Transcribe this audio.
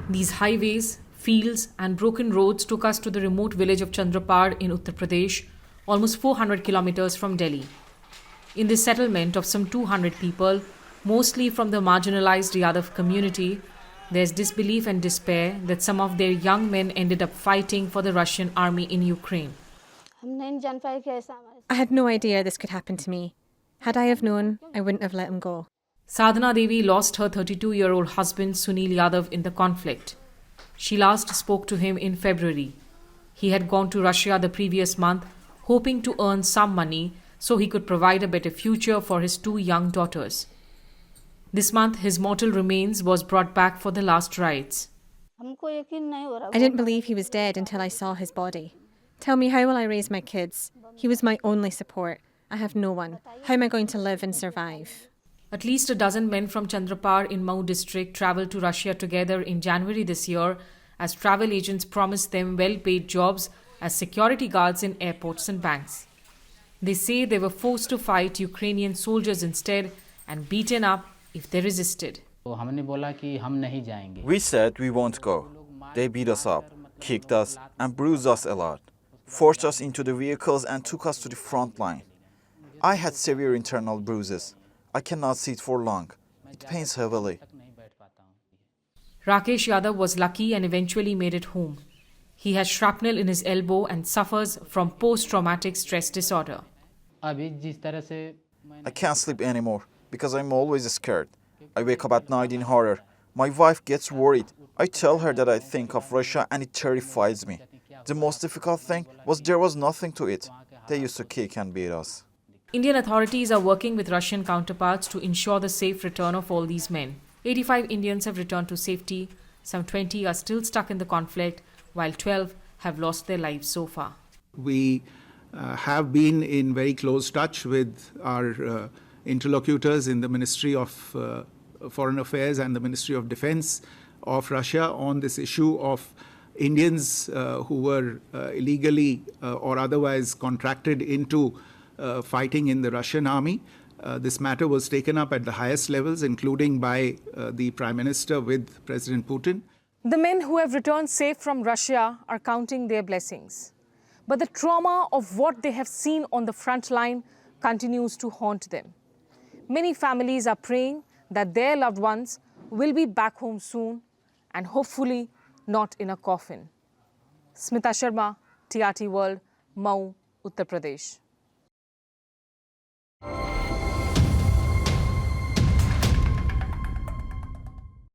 These highways, fields, and broken roads took us to the remote village of Chandrapad in Uttar Pradesh, almost 400 kilometers from Delhi. In this settlement of some 200 people, mostly from the marginalized Yadav community, there's disbelief and despair that some of their young men ended up fighting for the Russian army in Ukraine. I had no idea this could happen to me. Had I have known, I wouldn't have let him go. Sadhana Devi lost her 32-year-old husband Sunil Yadav in the conflict. She last spoke to him in February. He had gone to Russia the previous month, hoping to earn some money so he could provide a better future for his 2 young daughters. This month, his mortal remains was brought back for the last rites. I didn't believe he was dead until I saw his body. Tell me, how will I raise my kids? He was my only support. I have no one. How am I going to live and survive? At least a dozen men from Chandrapar in Mau district travelled to Russia together in January this year as travel agents promised them well-paid jobs as security guards in airports and banks. They say they were forced to fight Ukrainian soldiers instead and beaten up if they resisted. We said we won't go. They beat us up, kicked us, and bruised us a lot, forced us into the vehicles and took us to the front line. I had severe internal bruises. I cannot sit for long. It pains heavily. Rakesh Yadav was lucky and eventually made it home. He has shrapnel in his elbow and suffers from post-traumatic stress disorder. I can't sleep anymore because I'm always scared. I wake up at night in horror. My wife gets worried. I tell her that I think of Russia and it terrifies me. The most difficult thing was there was nothing to it. They used to kick and beat us. Indian authorities are working with Russian counterparts to ensure the safe return of all these men. 85 Indians have returned to safety. Some 20 are still stuck in the conflict, while 12 have lost their lives so far. We have been in very close touch with our interlocutors in the Ministry of Foreign Affairs and the Ministry of Defense of Russia on this issue of Indians who were illegally or otherwise contracted into fighting in the Russian army. This matter was taken up at the highest levels, including by the Prime Minister with President Putin. The men who have returned safe from Russia are counting their blessings. But the trauma of what they have seen on the front line continues to haunt them. Many families are praying that their loved ones will be back home soon and hopefully not in a coffin. Smita Sharma, TRT World, Mau, Uttar Pradesh.